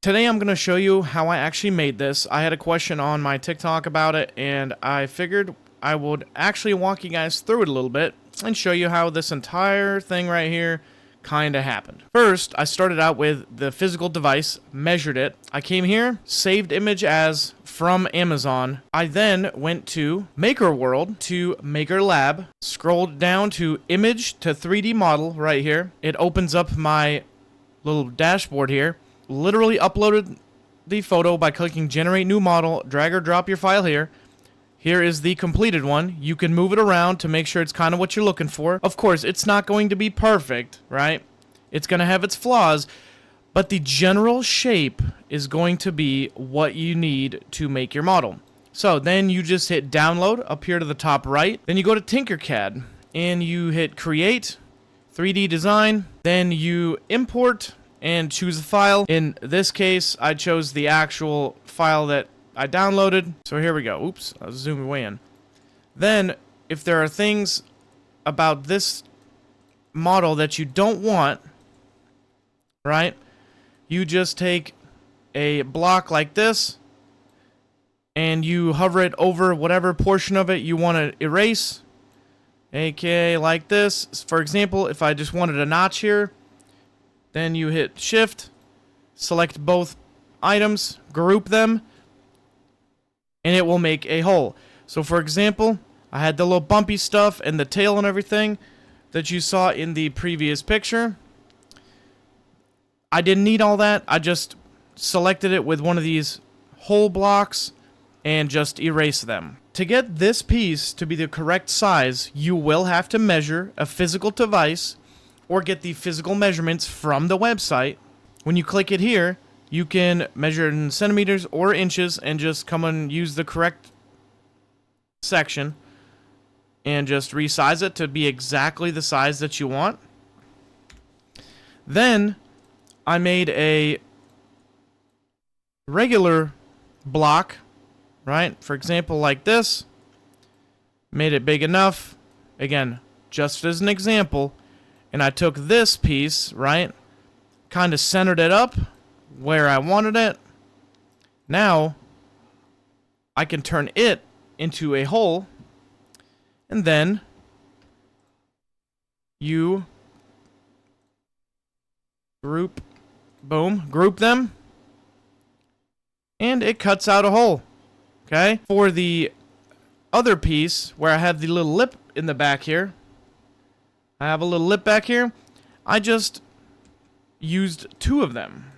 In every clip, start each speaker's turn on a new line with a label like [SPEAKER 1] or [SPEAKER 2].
[SPEAKER 1] Today I'm going to show you how I actually made this. I had a question on my TikTok about it, and I figured I would actually walk you guys through it a little bit and show you how this entire thing right here kind of happened. First, I started out with the physical device, measured it. I came here, saved image as from Amazon. I then went to Maker World to Maker Lab, scrolled down to image to 3D model right here. It opens up my little dashboard here. Literally uploaded the photo by clicking generate new model, drag or drop your file here. Here is the completed one. You can move it around to make sure it's kind of what you're looking for. Of course, it's not going to be perfect, right? It's going to have its flaws, but the general shape is going to be what you need to make your model. So then you just hit download up here to the top right. Then you go to Tinkercad and you hit create, 3D design. Then you import and choose a file. In this case, I chose the actual file that I downloaded. So here we go. Oops, I was zooming way in. Then, if there are things about this model that you don't want, right, you just take a block like this and you hover it over whatever portion of it you want to erase, aka like this. For example, if I just wanted a notch here, then you hit shift, select both items, group them, and it will make a hole. So for example, I had the little bumpy stuff and the tail and everything that you saw in the previous picture. I didn't need all that. I just selected it with one of these hole blocks and just erase them. To get this piece to be the correct size, you will have to measure a physical device or get the physical measurements from the website. When you click it here, you can measure it in centimeters or inches and just come and use the correct section and just resize it to be exactly the size that you want. Then I made a regular block, right? For example, like this. Made it big enough. Again, just as an example. And I took this piece, right, kind of centered it up where I wanted it. Now, I can turn it into a hole, and then you group them, and it cuts out a hole, okay? For the other piece, where I have the little lip in the back here, I have a little lip back here. I just used two of them.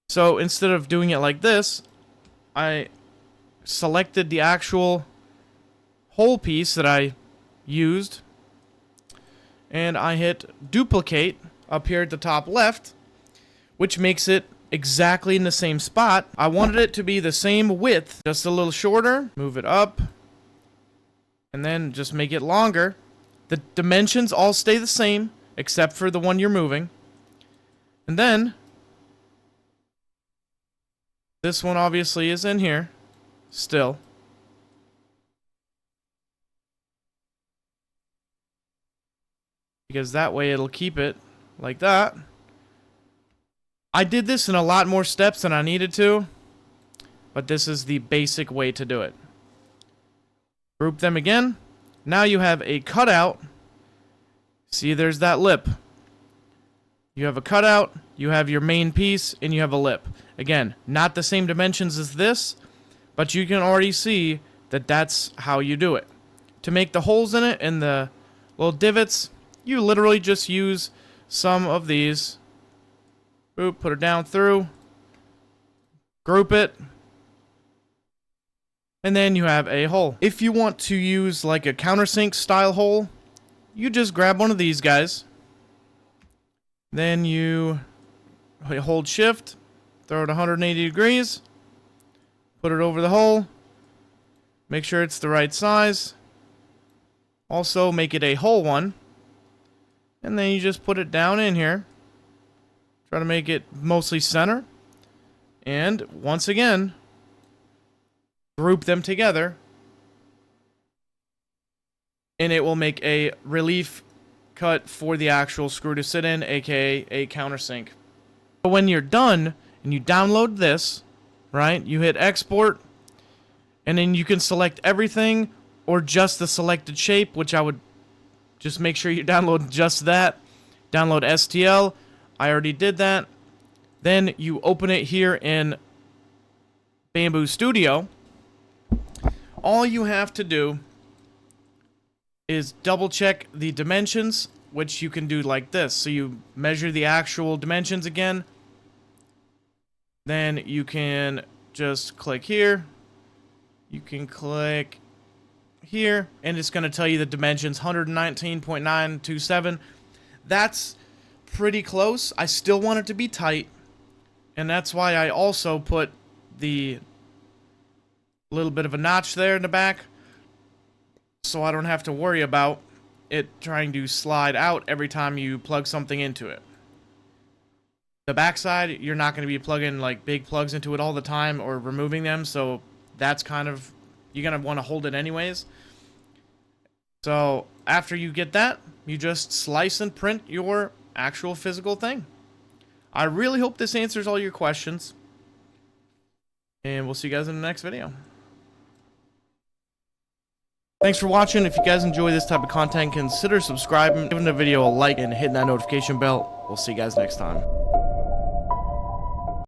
[SPEAKER 1] So instead of doing it like this, I selected the actual whole piece that I used, and I hit duplicate up here at the top left, which makes it exactly in the same spot. I wanted it to be the same width, just a little shorter. Move it up, and then just make it longer. The dimensions all stay the same, except for the one you're moving. And then, this one obviously is in here, still. Because that way it'll keep it like that. I did this in a lot more steps than I needed to, but this is the basic way to do it. Group them again. Now you have a cutout. See, there's that lip. You have a cutout, you have your main piece, and you have a lip. Again, not the same dimensions as this, but you can already see that that's how you do it. To make the holes in it and the little divots, you literally just use some of these. Boop, put it down through. Group it. And then you have a hole. If you want to use like a countersink style hole, you just grab one of these guys. Then you hold shift, throw it 180 degrees, put it over the hole, make sure it's the right size. Also make it a whole one. And then you just put it down in here. Try to make it mostly center. And once again, group them together, and it will make a relief cut for the actual screw to sit in, aka a countersink. But when you're done and you download this, right, you hit export, and then you can select everything or just the selected shape, which I would just make sure you download just that. Download STL. I already did that. Then you open it here in Bamboo Studio. All you have to do is double check the dimensions, which you can do like this. So you measure the actual dimensions again. Then you can just click here. You can click here, and it's going to tell you the dimensions, 119.927. That's pretty close. I still want it to be tight, and that's why I also put the little bit of a notch there in the back, so I don't have to worry about it trying to slide out every time you plug something into it. The backside, you're not going to be plugging like big plugs into it all the time or removing them, so that's kind of, you're going to want to hold it anyways. So after you get that, you just slice and print your actual physical thing. I really hope this answers all your questions, and we'll see you guys in the next video. Thanks for watching. If you guys enjoy this type of content, consider subscribing, giving the video a like, and hitting that notification bell. We'll see you guys next time.